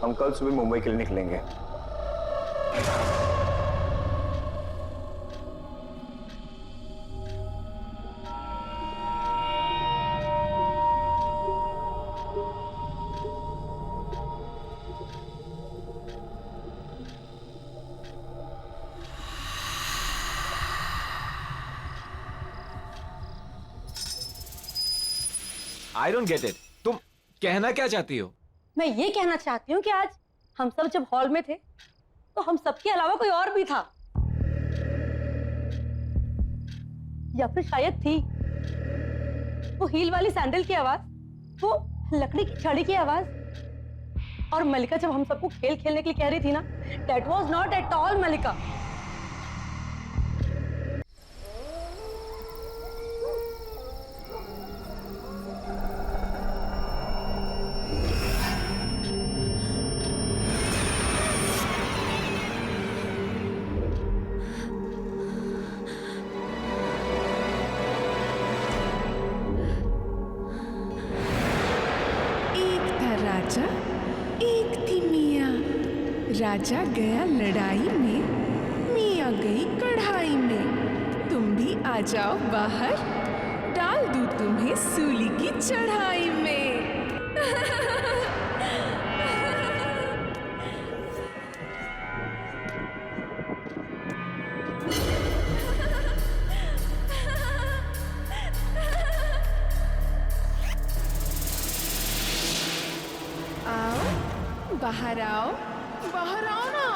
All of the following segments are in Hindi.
हम कल सुबह मुंबई के लिए निकलेंगे। I don't get it. तुम कहना क्या चाहती हो? मैं ये कहना चाहती हूँ कि आज हम सब जब हॉल में थे तो हम सबके अलावा कोई और भी था, या फिर शायद थी। वो हील वाली सैंडल की आवाज, वो लकड़ी की छड़ी की आवाज, और मलिका जब हम सबको खेल खेलने के लिए कह रही थी ना, that was not at all Malika. राजा एक थी मियाँ, राजा गया लड़ाई में, मियाँ गई कढ़ाई में। तुम भी आ जाओ बाहर, डाल दूँ तुम्हें सूली की चढ़ाई में। बाहर आओ, बाहर आओ ना।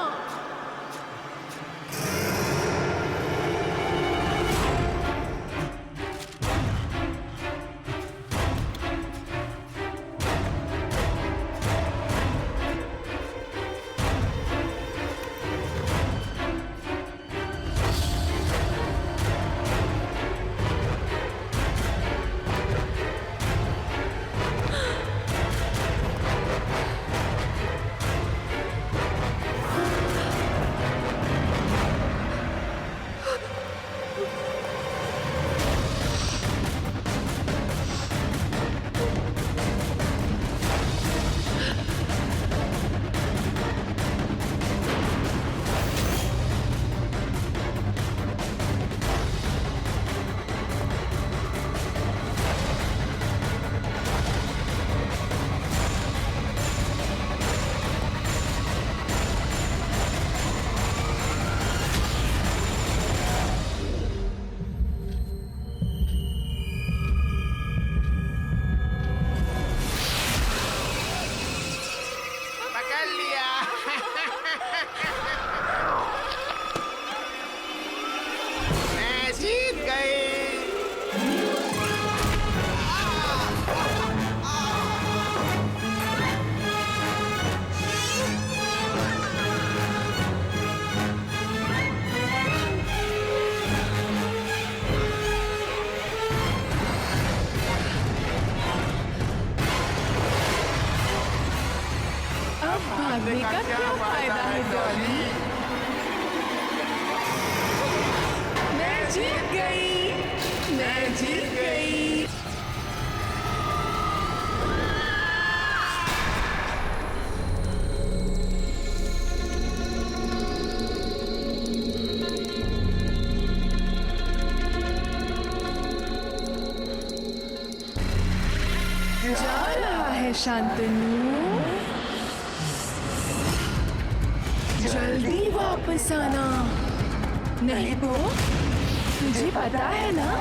भागने का क्या फायदा है डॉली? मैं जीत गई, मैं जीत गई। जा रहा है शांतनु, जल्दी वापस आना, नहीं तो तुझे पता है ना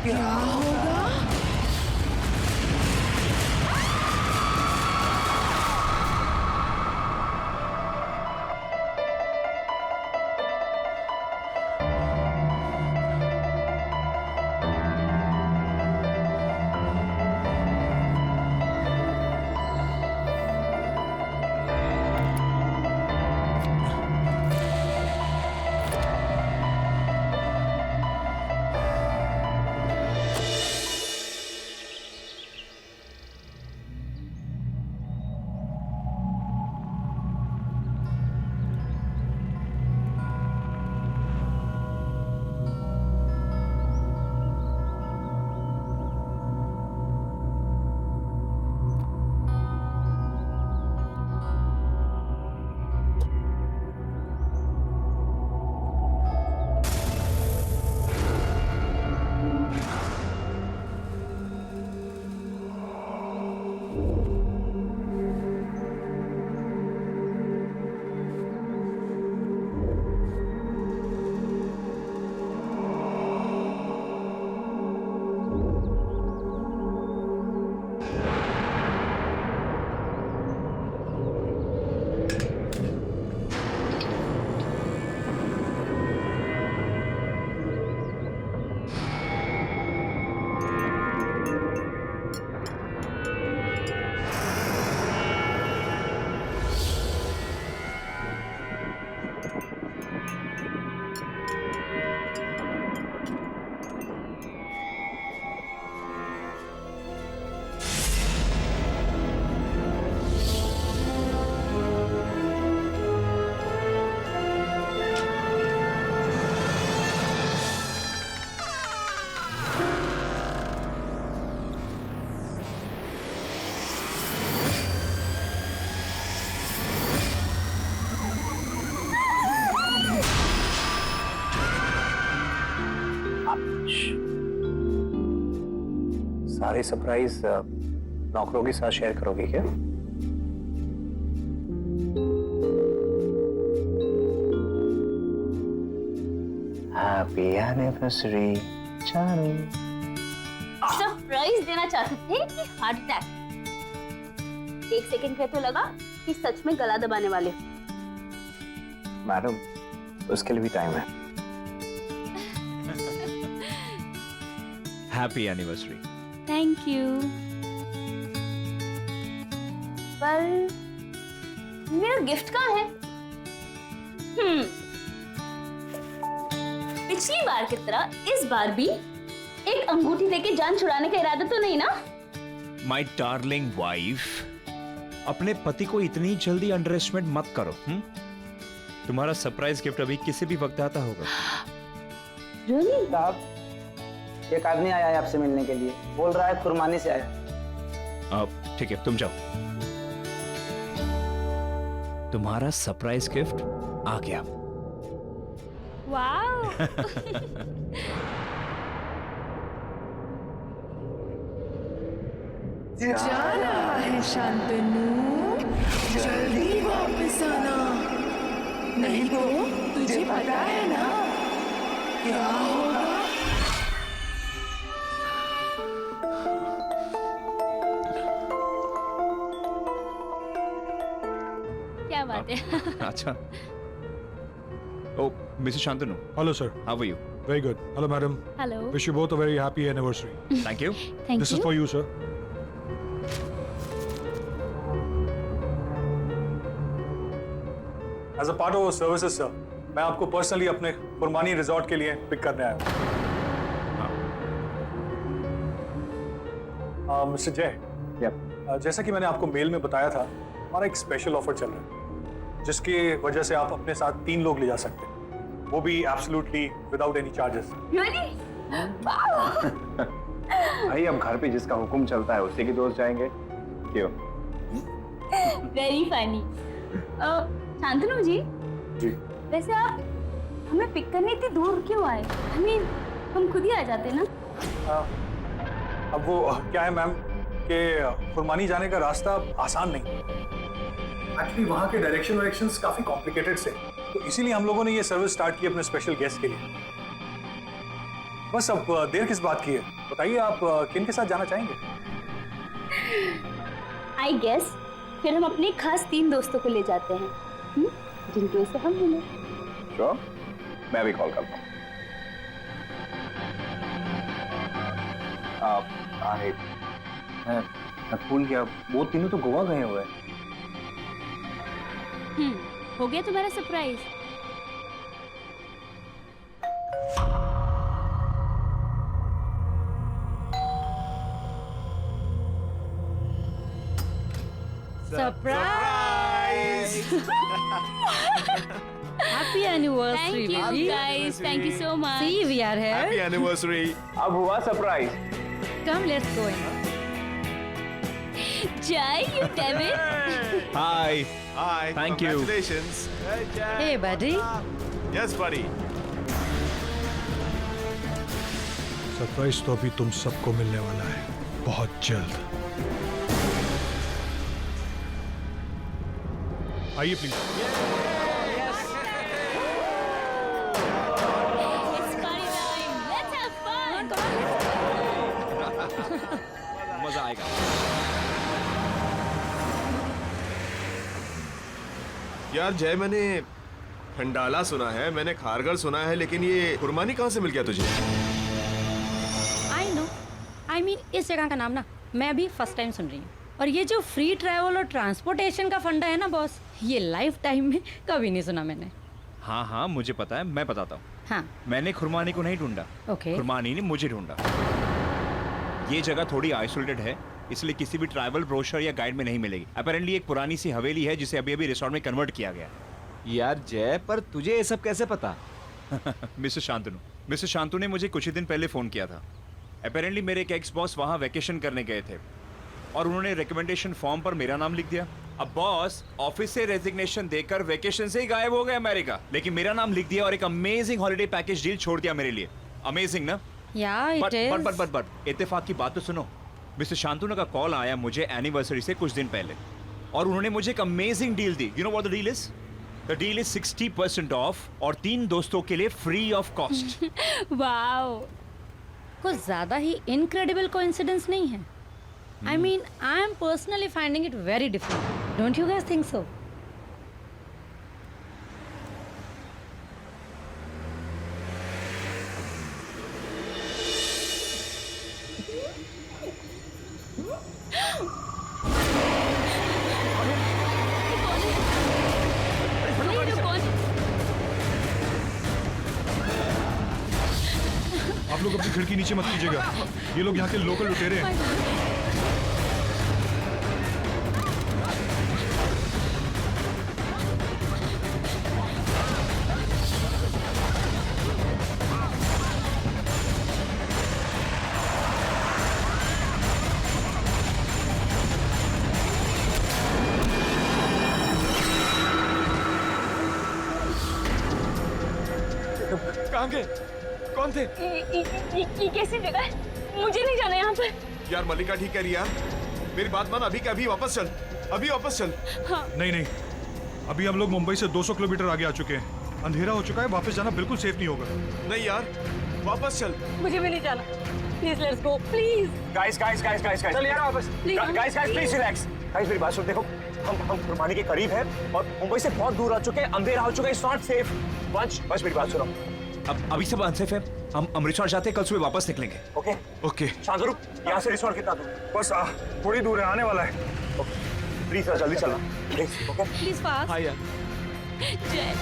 क्या होगा। सारे सरप्राइज नौकरों के साथ शेयर करोगे क्या? Happy anniversary Chanu. सरप्राइज देना चाहते थे कि हार्ट अटैक? एक सेकंड पे तो लगा कि सच में गला दबाने वाले हो। मैडम, उसके लिए भी टाइम है। Happy anniversary. Thank you. पर मेरा गिफ्ट कहाँ है? पिछली बार की तरह इस बार भी एक अंगूठी देके जान छुड़ाने का इरादा तो नहीं ना? माय डार्लिंग वाइफ, अपने पति को इतनी जल्दी अंडर एस्टिमेट मत करो। तुम्हारा सरप्राइज गिफ्ट अभी किसी भी वक्त आता होगा। Really? साहब, एक आदमी आया है आपसे मिलने के लिए, बोल रहा है खुरमानी से आया। अब ठीक है, तुम जाओ। तुम्हारा सरप्राइज गिफ्ट आ गया। वाओ। जा रहा है शांतनु, जल्दी वापस आना, नहीं तो तुझे पता है ना क्या होगा। क्या बात है? अच्छा। Oh Mrs Shantanu, Hello, sir. How are you? Very good. Hello, madam. Hello. Wish you both a very happy anniversary. Thank you. Thank This is you. for you, sir. As a part of our services, sir, मैं आपको पर्सनली अपने कुर्बानी रिजॉर्ट के लिए पिक करने आया हूँ। मिस्टर जय, जैसा कि मैंने आपको मेल में बताया था, हमारा एक स्पेशल ऑफर चल रहा है, जिसकी वजह से आप अपने साथ 3 लोग ले जा सकते हैं, वो भी absolutely without any charges. Really? भाई, अब घर पे जिसका हुक्म चलता है उसी के दोस्त जाएंगे, क्यों? Very funny. शांतनु जी, जी। वैसे आप हमें पिक करने इतनी दूर क्यों आए? हम खुद ही आ जाते ना। अब वो क्या है मैम कि खुरमानी जाने का रास्ता आसान नहीं। एक्चुअली वहाँ के डायरेक्शंस काफी कॉम्प्लिकेटेड से, तो इसीलिए हम लोगों ने ये सर्विस स्टार्ट की अपने स्पेशल गेस्ट के लिए। बस अब देर किस बात की है, बताइए आप किन के साथ जाना चाहेंगे? आई गेस फिर हम अपने खास 3 दोस्तों को ले जाते हैं, जिनकी वजह से हम मिले। श्योर, मैं भी कॉल करता हूँ। मैं भूल गया, वो तीनों तो गोवा गए हुए हैं। हो गया तुम्हारा surprise? Surprise! Happy anniversary thank you guys, thank you so much. See, we are here. Happy anniversary. अब हुआ surprise. Come, let's go in. जय you David. Hi. Hi. Thank you. Congratulations. Hey, buddy. Yes, buddy. Surprise तो अभी तुम सबको मिलने वाला है, बहुत जल्द। आइए please. It's party time. Let's have fun. मजा आएगा। यार जय, मैंने खंडाला सुना है, मैंने खारगर सुना है, लेकिन ये कुर्बानी कहाँ से मिल गया तुझे? आई नो, आई मीन इस जगह का नाम ना मैं भी फर्स्ट टाइम सुन रही हूँ। और ये जो फ्री ट्रैवल और ट्रांसपोर्टेशन का फंडा है ना बॉस, ये लाइफ टाइम में कभी नहीं सुना मैंने। हाँ हाँ, मुझे पता है, मैं बताता हूँ। हाँ, मैंने खुरमानी को नहीं ढूंढा, ओके। खुरमानी ने मुझे ढूंढा। ये जगह थोड़ी आइसोलेटेड है, इसलिए किसी भी ट्रैवल ब्रोशर या गाइड में नहीं मिलेगी। अपेरेंटली एक पुरानी सी हवेली है जिसे अभी अभी रिसोर्ट में कन्वर्ट किया गया। यार जय, पर तुझे ये सब कैसे पता? मिस्टर शांतनु ने मुझे कुछ ही दिन पहले फोन किया था। अपेरेंटली मेरे एक एक्स बॉस वहाँ वैकेशन करने गए थे और उन्होंने रिकमेंडेशन फॉर्म पर मेरा नाम लिख दिया। अब बॉस ऑफिस से रेजिग्नेशन देकर वैकेशन से ही गायब हो गए अमेरिका, लेकिन मेरा नाम लिख दिया और एक अमेजिंग हॉलिडे पैकेज डील छोड़ दिया मेरे लिए। अमेजिंग ना? या इट इज। बट इत्तेफाक की बात तो सुनो, मिस्टर शांतनु का कॉल आया मुझे एनिवर्सरी से कुछ दिन पहले, और उन्होंने मुझे एक amazing deal the. You know what the deal is? The deal is 60% of और 3 दोस्तों के लिए फ्री ऑफ कॉस्ट। वाओ, कुछ ज्यादा ही इनक्रेडिबल कोइंसिडेंस नहीं है? I mean, I am personally finding it very different. Don't you guys think so? आप लोग अपनी खिड़की नीचे मत कीजिएगा, ये लोग यहाँ के लोकल लुटेरे हैं। कहाँ गए? कौन थे? ये कैसी जगह है? मुझे नहीं जाना यहाँ पर। यार मल्लिका ठीक कह रही है यार, मेरी बात मान, अभी के अभी वापस चल, अभी वापस चल। नहीं नहीं, अभी हम लोग मुंबई से 200 किलोमीटर आगे आ चुके हैं, अंधेरा हो चुका है, वापस जाना बिल्कुल सेफ नहीं होगा। नहीं यार, वापस चल। मुझे भी नहीं जाना। Please let's go, please. Guys चल यार वापस। Guys please relax. गाइस मेरी बात सुन, देखो हम खुरमानी के करीब हैं और मुंबई से बहुत दूर आ चुके हैं, अंधेरा हो चुका है, इट्स नॉट सेफ। वंश मेरी बात सुनो। अब अभी सब अनसेफ है, हम अमृतसर जाते हैं, कल सुबह वापस निकलेंगे। Okay okay. शांतनु, यहाँ से रिसोर्ट कितना दूर? बस थोड़ी दूर है, आने वाला है। प्लीज जल्दी चलना प्लीज। Okay please fast. हाँ यार। जय।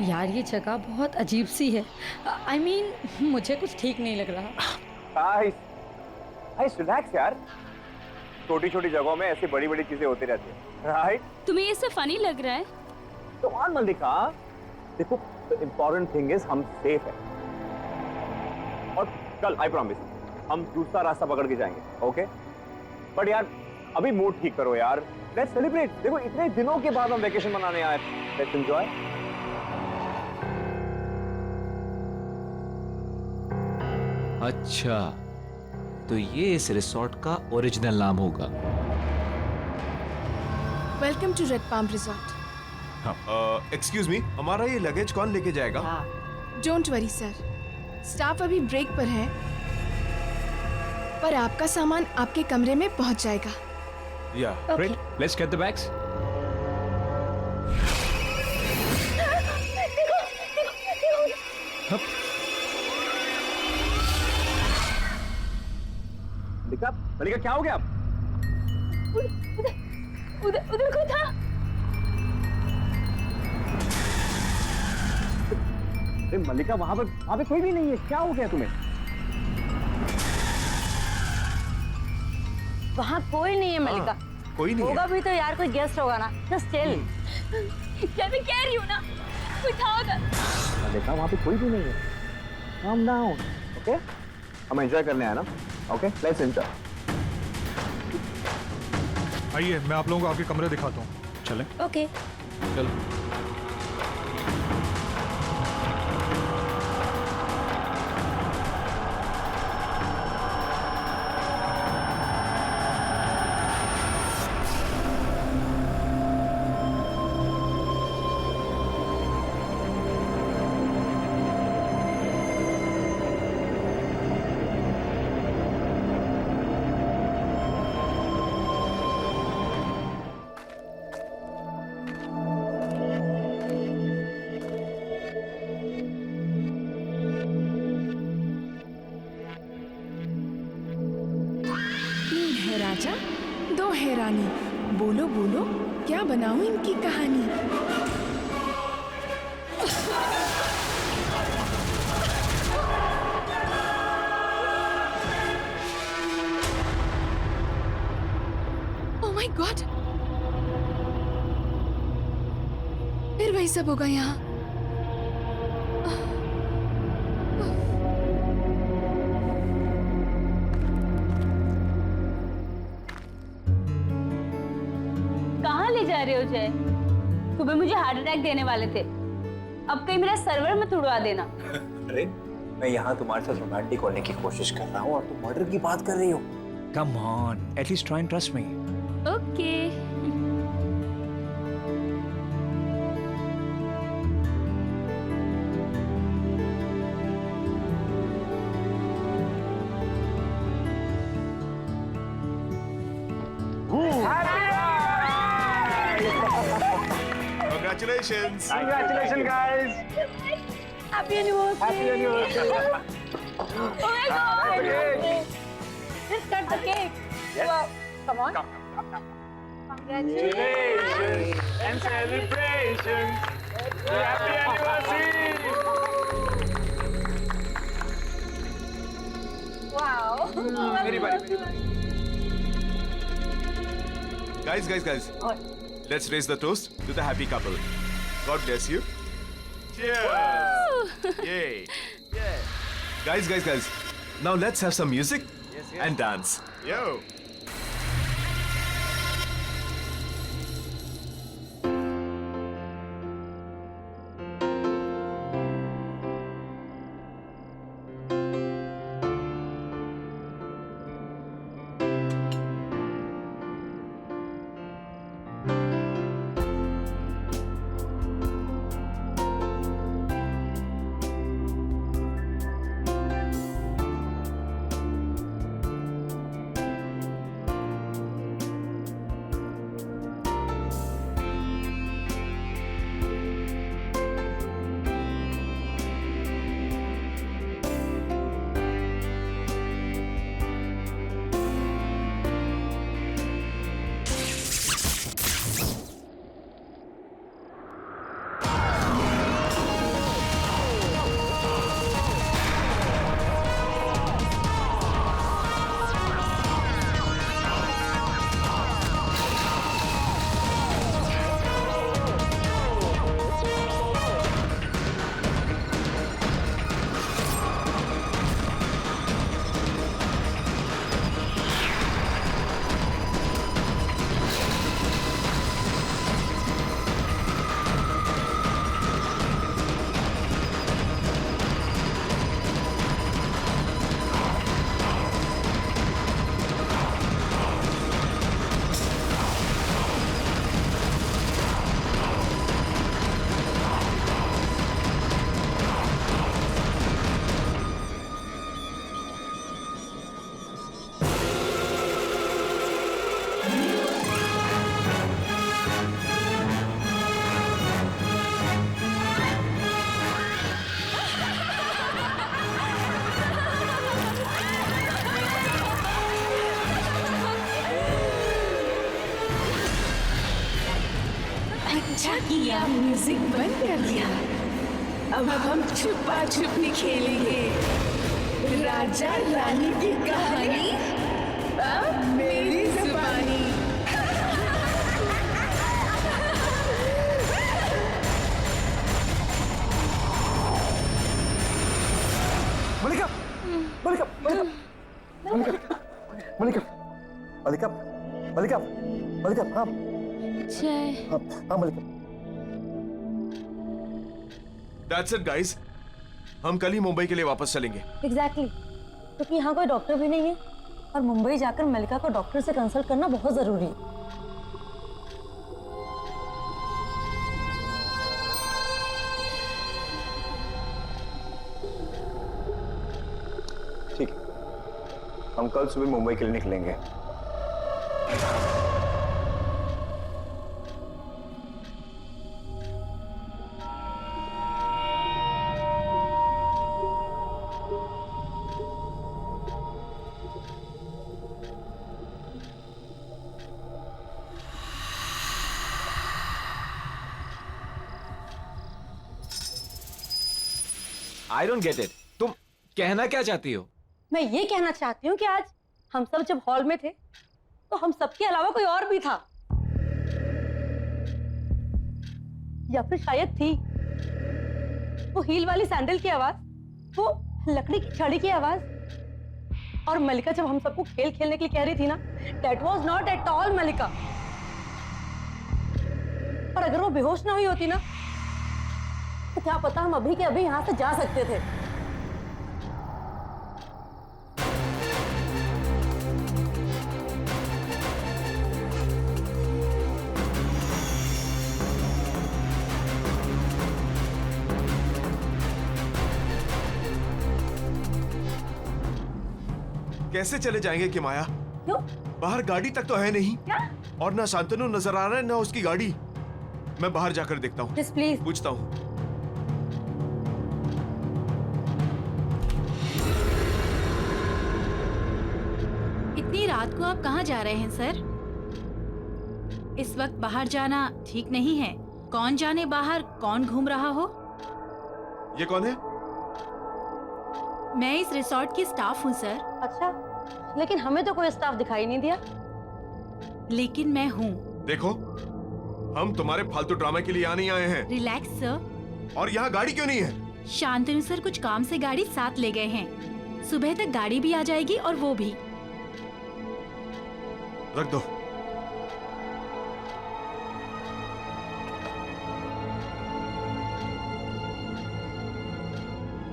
यार ये जगह बहुत अजीब सी है। आई मीन, मुझे कुछ ठीक नहीं लग रहा। गाइस रिलैक्स यार, छोटी छोटी जगहों में ऐसी बड़ी बड़ी चीजें होती रहती है, राइट? तुम्हें ये सब फनी लग रहा है? तो ऑन मल्लिका, देखो द इम्पोर्टेंट थिंग इज हम सेफ है, और कल आई प्रॉमिस हम दूसरा रास्ता पकड़ के जाएंगे। ओके बट यार अभी मूड ठीक करो यार, लेट्स सेलिब्रेट। देखो इतने दिनों के बाद हम वेकेशन मनाने आए, लेट्स एंजॉय। अच्छा, तो ये इस रिसोर्ट का ओरिजिनल नाम होगा। Welcome to Red Palm resort. Excuse me, हमारा ये लगेज कौन लेके जाएगा? डोंट वरी सर, स्टाफ अभी ब्रेक पर है, पर आपका सामान आपके कमरे में पहुंच जाएगा। या Great, let's get the bags. मल्लिका क्या हो गया? उधर कोई था। मल्लिका वहां पे कोई भी नहीं है, क्या हो गया तुम्हें? वहाँ कोई नहीं है मल्लिका। कोई नहीं होगा है। भी तो यार कोई गेस्ट होगा ना। Just chill. क्या मैं कह रही हूँ ना, कोई था उधर। मल्लिका वहां पे कोई भी नहीं है, calm down, ओके? हम एंजॉय करने आए ना, ओके? Let's enjoy. आइए मैं आप लोगों को आपके कमरे दिखाता हूँ। चलें? ओके। चलो। राजा, 2 है रानी, बोलो बोलो क्या बनाऊं इनकी कहानी। ओ ओह माय गॉड, फिर वही सब होगा यहाँ। कहाँ ले जा रहे हो जय? सुबह मुझे हार्ट अटैक देने वाले थे, अब कहीं मेरा सर्वर मत उड़वा देना। अरे मैं यहाँ तुम्हारे साथ रोमांटिक होने की कोशिश कर रहा हूँ और तुम मर्डर की बात कर रही हो। Come on, at least try and trust me. Okay. Congratulations. Congratulations, guys. Happy anniversary. Happy anniversary. Oh my God. Just cut the cake. Yes. Wow. Come on. Congratulations. And celebrations. Happy anniversary. Wow. Very bad. Guys. Let's raise the toast to the happy couple. God bless you. Cheers. Yay. Guys. Now let's have some music and dance. Yo. अच्छा किया म्यूजिक बंद कर दिया। अब हम छुपा छुपी खेलेंगे। राजा रानी की कहानी अब मेरी जुबानी। मलिका हाँ जय। हाँ मलिका। That's it, guys. हम कल ही मुंबई के लिए वापस चलेंगे। Exactly. क्योंकि यहाँ कोई डॉक्टर भी नहीं है और मुंबई जाकर मलिका को डॉक्टर से कंसल्ट करना बहुत जरूरी है। ठीक है, हम कल सुबह मुंबई के लिए निकलेंगे। I don't get it. तुम कहना क्या चाहती हो? मैं ये कहना चाहती हूँ कि आज हम सब जब हॉल में थे तो हम सबके अलावा कोई और भी था, या फिर शायद थी वो हील वाली सैंडल की आवाज, वो लकड़ी की छड़ी की आवाज। और मलिका जब हम सबको खेल खेलने के लिए कह रही थी ना, that was not at all Malika. और अगर वो बेहोश ना हुई होती ना, तो क्या पता हम अभी के अभी यहां से जा सकते थे। कैसे चले जाएंगे कि माया? क्यों? बाहर गाड़ी तक तो है नहीं। क्या? और ना शांतनु नजर आ रहा है ना उसकी गाड़ी। मैं बाहर जाकर देखता हूँ, प्लीज पूछता हूँ। इतनी रात को आप कहाँ जा रहे हैं सर? इस वक्त बाहर जाना ठीक नहीं है। कौन जाने बाहर कौन घूम रहा हो। ये कौन है? मैं इस रिसोर्ट की स्टाफ हूँ सर। अच्छा, लेकिन हमें तो कोई स्टाफ दिखाई नहीं दिया। लेकिन मैं हूँ। देखो, हम तुम्हारे फालतू ड्रामे के लिए यहाँ नहीं आए हैं। Relax sir. और यहाँ गाड़ी क्यों नहीं है? शांतनु सर कुछ काम से गाड़ी साथ ले गए हैं। सुबह तक गाड़ी भी आ जाएगी और वो भी। रख दो।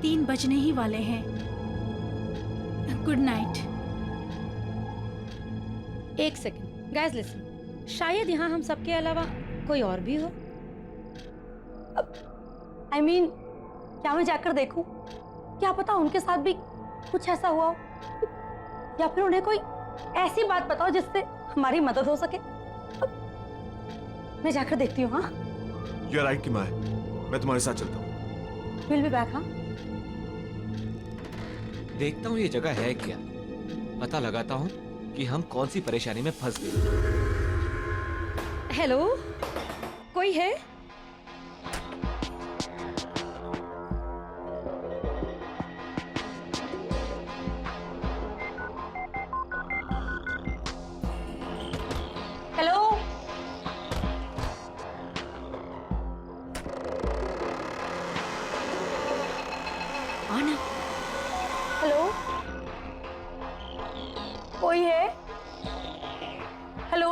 तीन बजने ही वाले हैं। Good night. एक सेकंड गाइस, लिसन। शायद यहाँ हम सबके अलावा कोई और भी हो। I mean, क्या मैं जाकर देखूं? क्या पता उनके साथ भी कुछ ऐसा हुआ हो, या फिर उन्हें कोई ऐसी बात बताओ जिससे हमारी मदद हो सके। मैं जाकर देखती हूँ। हाँ, यू आर राइट कि मैं तुम्हारे साथ चलता हूँ। Will be back. हाँ, देखता हूँ ये जगह है क्या, पता लगाता हूँ कि हम कौन सी परेशानी में फंस गए। हेलो, कोई है? हेलो, आना। हेलो, कोई है? हेलो,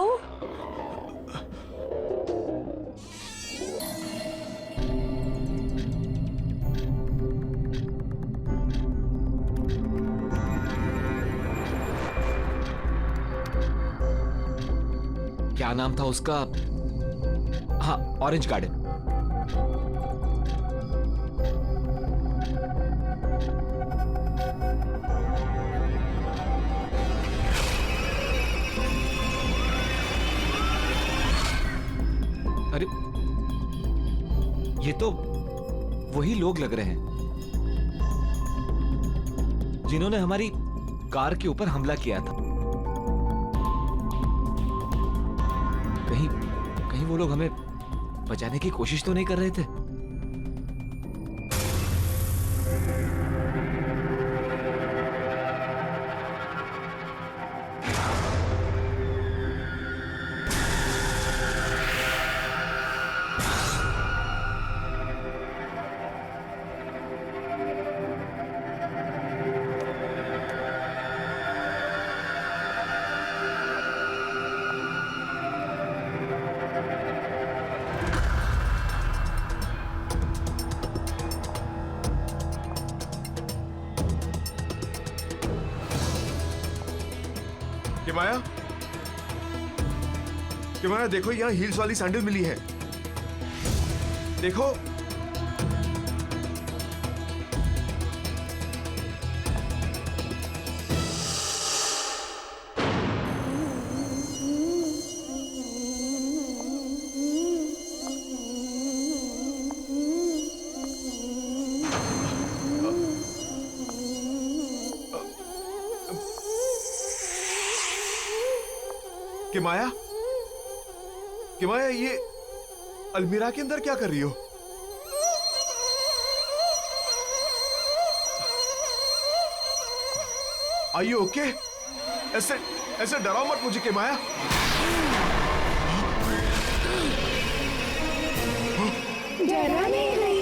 क्या नाम था उसका? हाँ, ऑरेंज गार्डन। अरे, ये तो वही लोग लग रहे हैं जिन्होंने हमारी कार के ऊपर हमला किया था। कहीं वो लोग हमें बचाने की कोशिश तो नहीं कर रहे थे? कि माया देखो, यहाँ हील्स वाली सैंडल मिली है। देखो, कि माया ये अलमीरा के अंदर क्या कर रही हो? Are you okay? ऐसे ऐसे डराओ मत मुझे के माया। डरा नहीं रही,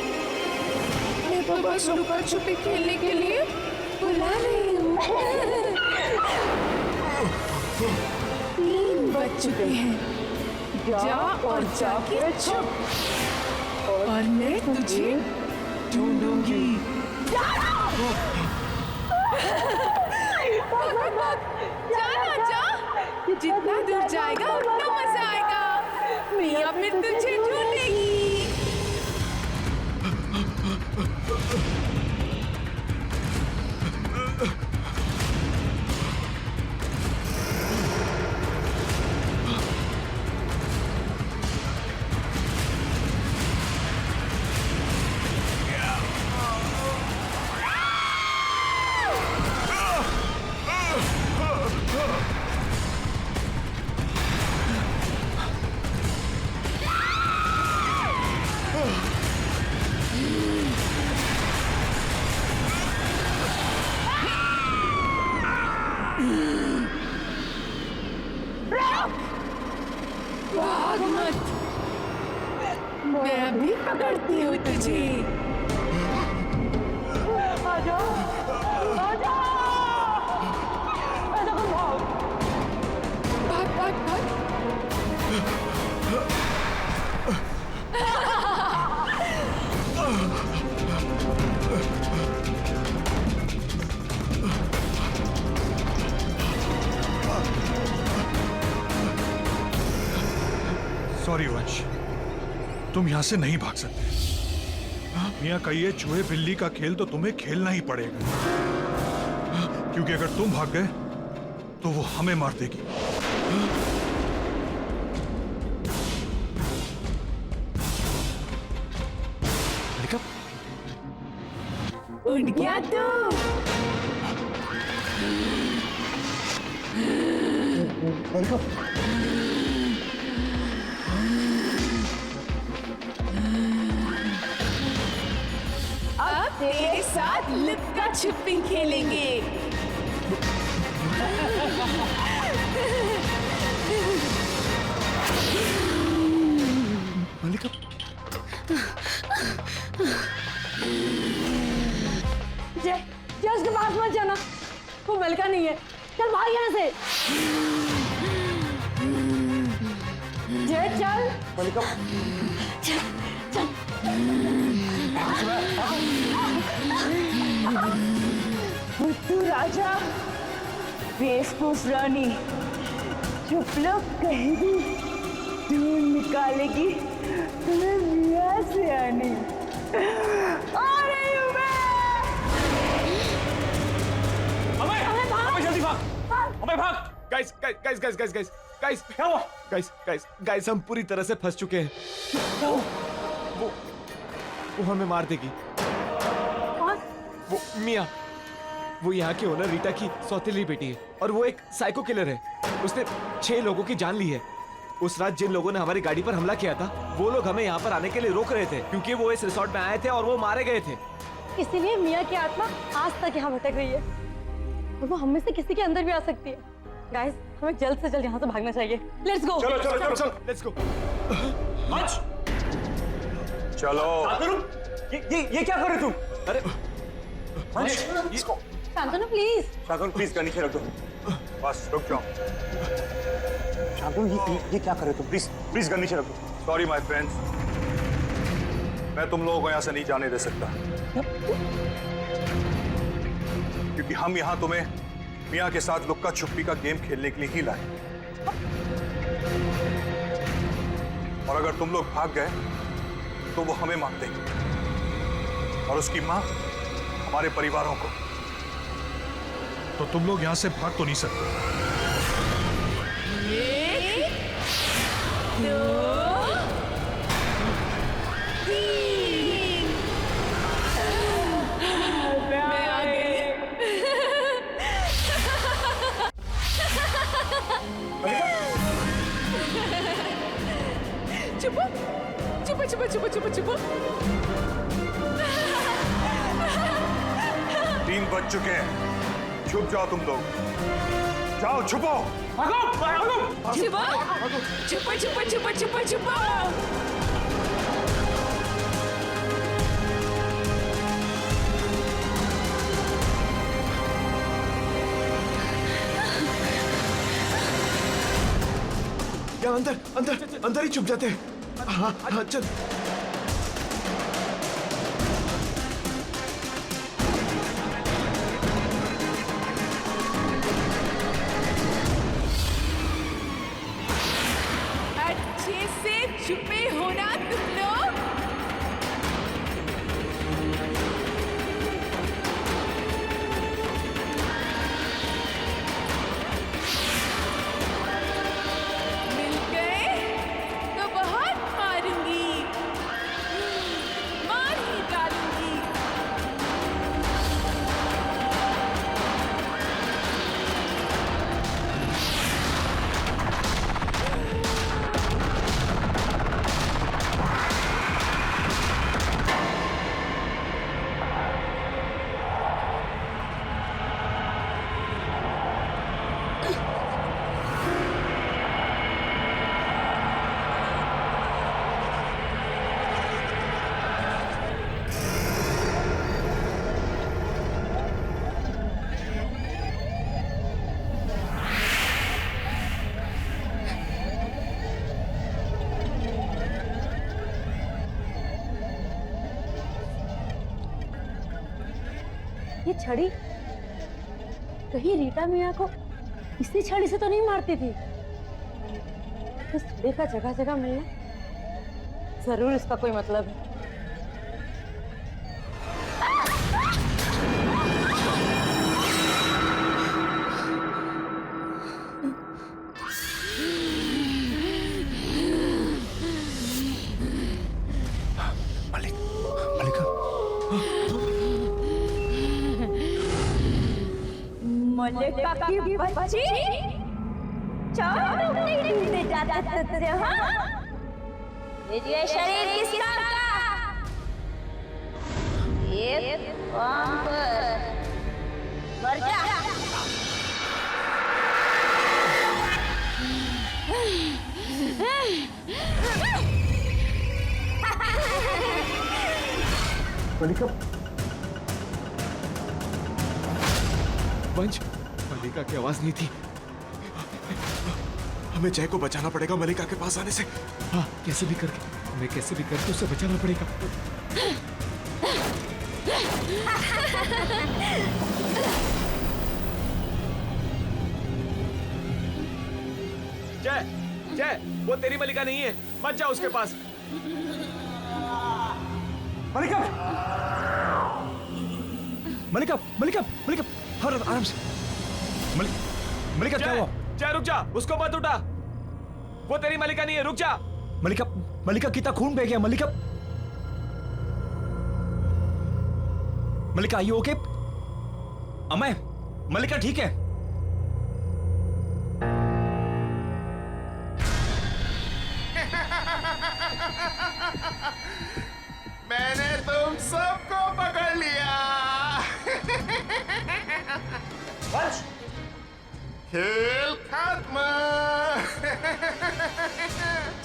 मैं तो बस लुका छुपी खेलने के लिए बुला रही हूँ। 3 बज चुके हैं, जा और जाके छुप और मैं तुझे ढूंढूंगी। जाना जा, जितना दूर जाएगा उतना मजा आएगा। मियाँ फिर तुझे ढूंढेगी। भाग मत, मैं अभी पकड़ती हूँ तुझे। आजा, आजा, आजा, भाग भाग भाग। सॉरी वंश, तुम यहाँ से नहीं भाग सकते। मियाँ का ये चूहे बिल्ली का खेल तो तुम्हें खेलना ही पड़ेगा, क्योंकि अगर तुम भाग गए तो वो हमें मार देगी। उठ गया तू। अब तेरे साथ लुक्का छुपी खेलेंगे। मल्लिका, जय जय उसके पास मत जाना, वो मलिका नहीं है। चल भाग यहाँ से। जय चल। मल्लिका, बुद्धू राजा, बेवकूफ रानी, चुप लोग कहेगी ढूंढ निकालेगी तुम्हें मियाँ से आने। आ रही हूँ मैं। अबे जल्दी भाग, अबे भाग। Guys guys guys guys guys guys guys क्या हुआ? गाइस गाइस गाइस हम पूरी तरह से फंस चुके हैं। वो हमें मार देगी। कौन? वो मिया, वो यहाँ के ओनर रीटा की सौतेली बेटी है और वो एक साइको किलर है। उसने 6 लोगों की जान ली है। उस रात जिन लोगों ने हमारी गाड़ी पर हमला किया था, वो लोग हमें यहाँ पर आने के लिए रोक रहे थे क्योंकि वो इस रिसोर्ट में आए थे और वो मारे गए थे। इसीलिए मियाँ की आत्मा आज तक यहाँ भटक रही है और वो हम में से किसी के अंदर भी आ सकती है। गाइस, हमें जल्द से जल्द यहाँ से भागना चाहिए। Let's go. चलो चलो चलो चलो, लेट्स गो। वंश, चलो। ये क्या कर रहे तुम? अरे वंश, Shantanu please. Shantanu please gun नीचे रख दो। बस रुक जाओ। शांतनु ये क्या कर रहे हो तुम? प्लीज प्लीज गन नीचे रख दो। सॉरी माय फ्रेंड्स, मैं तुम लोगों को यहाँ से नहीं जाने दे सकता, क्योंकि हम यहाँ तुम्हें मियाँ के साथ लुक्का छुपी का गेम खेलने के लिए ही लाए। और अगर तुम लोग भाग गए तो वो हमें मार देगी और उसकी माँ हमारे परिवारों को। तो तुम लोग यहाँ से भाग तो नहीं सकते। 1, 2, 3। मैं आ गई। चुप चुप चुप चुप चुप चुप। 3 बज चुके हैं, छुप जाओ तुम लोग। जाओ छुपो। छुपो छुपो छुपो छुपो छुपो छुपो। क्या अंदर अंदर अंदर ही छुप जाते हैं। हाँ हाँ चल। अच्छे से छुपे हो ना तुम लोग। मिल गए तो बहुत मारूंगी, मार ही डालूंगी। ये छड़ी कहीं रीटा मियाँ को इसी छड़ी से तो नहीं मारती थी। इस छड़ी का जगह जगह मिलना जरूर इसका कोई मतलब है। मलिका की बच्ची चारों नहीं ढूंढने जाते थे। हाँ ये शरीर किसका था? ये काम पर मर जा। मलिका वंश, मलिका की आवाज नहीं थी। हमें जय को बचाना पड़ेगा मलिका के पास आने से। हाँ कैसे भी करके, हमें कैसे भी करके उसे बचाना पड़ेगा। जय जय, वो तेरी मलिका नहीं है, मत जा उसके पास। मलिका मलिका मलिका मलिका आराम से। मलिका क्या हुआ? जय रुक जा, उसको मत उठा, वो तेरी मलिका नहीं है, रुक जा। मलिका कितना खून बह गया। मलिका आयु ओके? अमय, मलिका ठीक है? मैंने तुम सबको पकड़ लिया। वंश, खेल खत्म।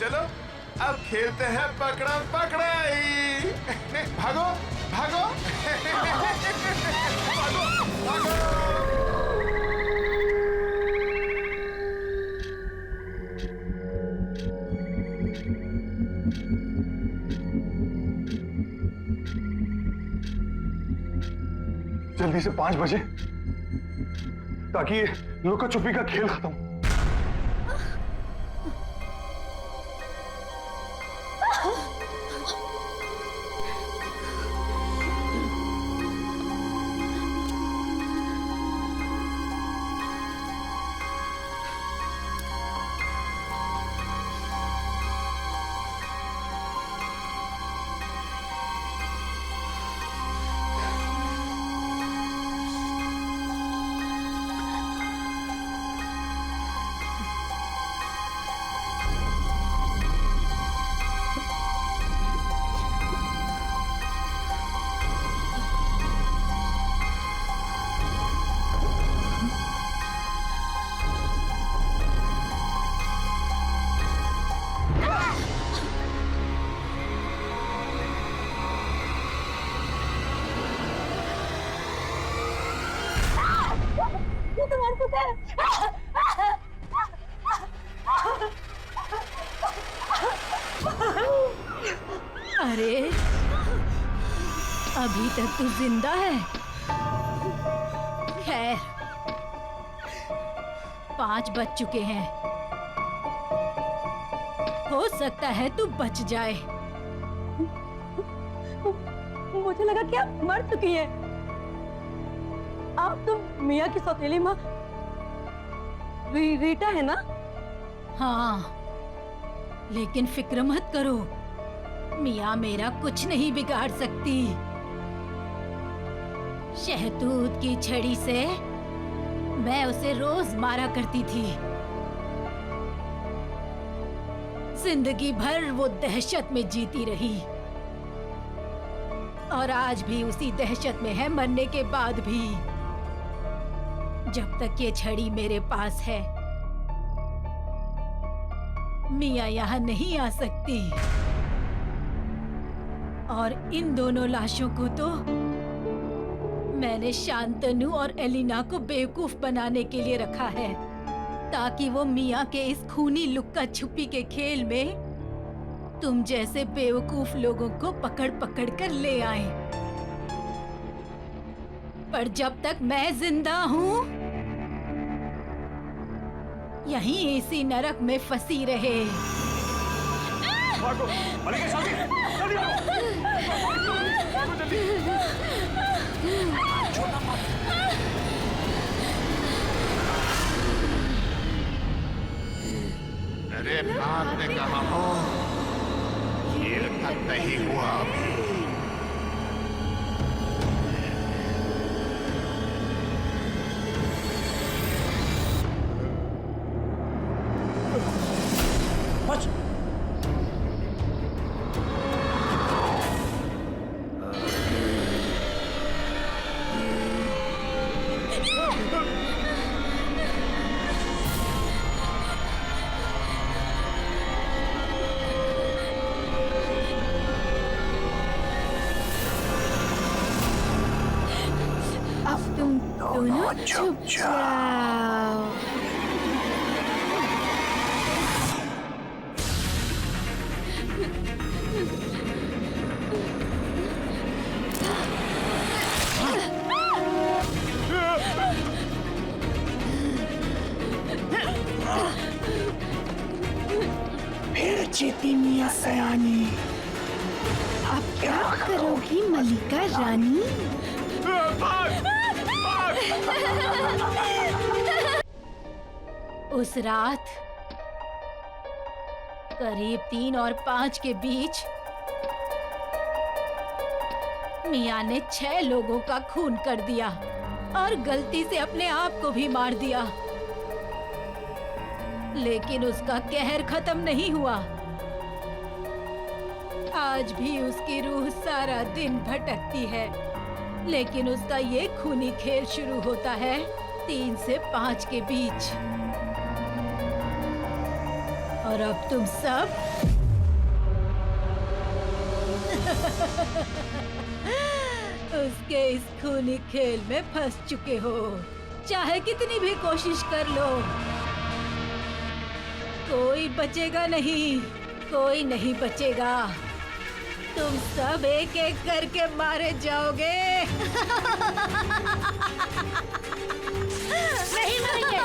चलो अब खेलते हैं पकड़म पकड़ाई। भागो भागो भागो भागो। जल्दी से 5 बजे, ताकि ये लुका छुपी का खेल खत्म हो। अरे अभी तक तू जिंदा है। खैर 5 बज चुके हैं, हो सकता है तू बच जाए। मुझे लगा कि आप मर चुकी हैं। आप तो मिया की सौतेली माँ रीटा है ना? हाँ, लेकिन फिक्र मत करो, मिया मेरा कुछ नहीं बिगाड़ सकती। शहतूत की छड़ी से मैं उसे रोज मारा करती थी। जिंदगी भर वो दहशत में जीती रही और आज भी उसी दहशत में है, मरने के बाद भी। जब तक ये छड़ी मेरे पास है, मिया यहाँ नहीं आ सकती। और इन दोनों लाशों को तो मैंने शांतनु और एलिना को बेवकूफ बनाने के लिए रखा है, ताकि वो मिया के इस खूनी लुक्का छुपी के खेल में तुम जैसे बेवकूफ लोगों को पकड़ पकड़ कर ले आए। पर जब तक मैं जिंदा हूँ, यहीं इसी नरक में फंसी रहे। अरे भागने कहाँ हो? ये खत्म नहीं हुआ अभी। दोनों चुप जाओ। फिर जीती मिया सयानी। अब क्या करोगी मलिका रानी? उस रात करीब 3 और 5 के बीच मिया ने 6 लोगों का खून कर दिया और गलती से अपने आप को भी मार दिया। लेकिन उसका कहर खत्म नहीं हुआ। आज भी उसकी रूह सारा दिन भटकती है, लेकिन उसका ये खूनी खेल शुरू होता है 3 से 5 के बीच। और अब तुम सब उसके इस खूनी खेल में फंस चुके हो। चाहे कितनी भी कोशिश कर लो, कोई बचेगा नहीं, कोई नहीं बचेगा। तुम सब एक एक करके मारे जाओगे। नहीं मरेंगे।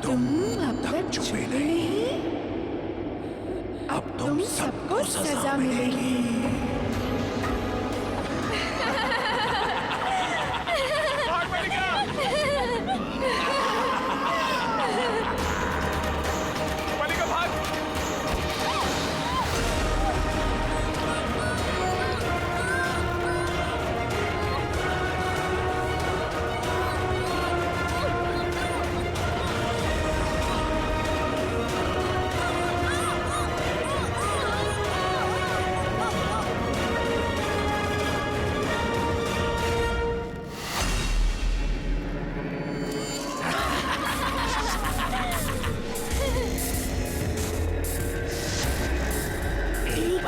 तुम अब तक छुपे नहीं, अब तुम सबको सजा मिलेगी।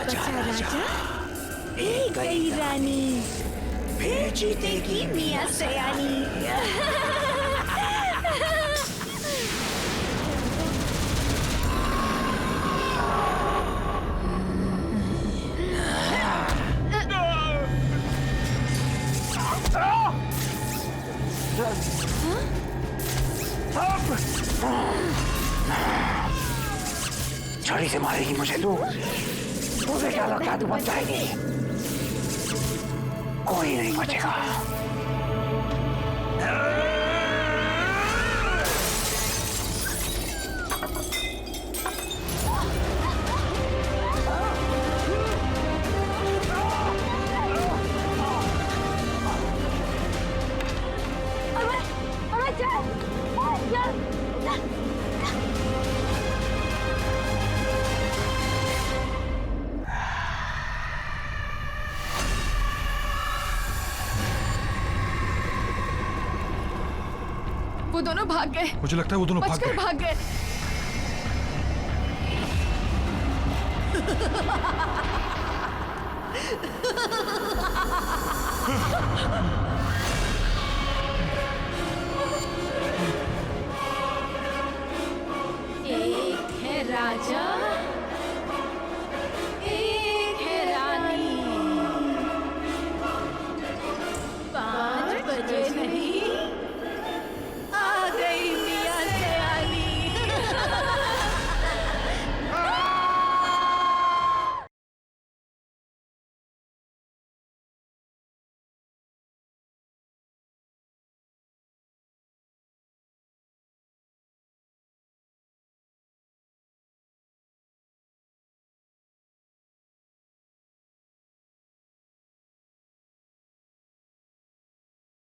बचा राजा, एक गई रानी, फिर जीतेगी मियां सयानी। छड़ी से मारेगी मुझे तू? तुझे क्या लगता है तू बच जाएगी? कोई नहीं बचेगा। वो दोनों भाग गए। मुझे लगता है वो दोनों भाग बचकर गए। भाग गए।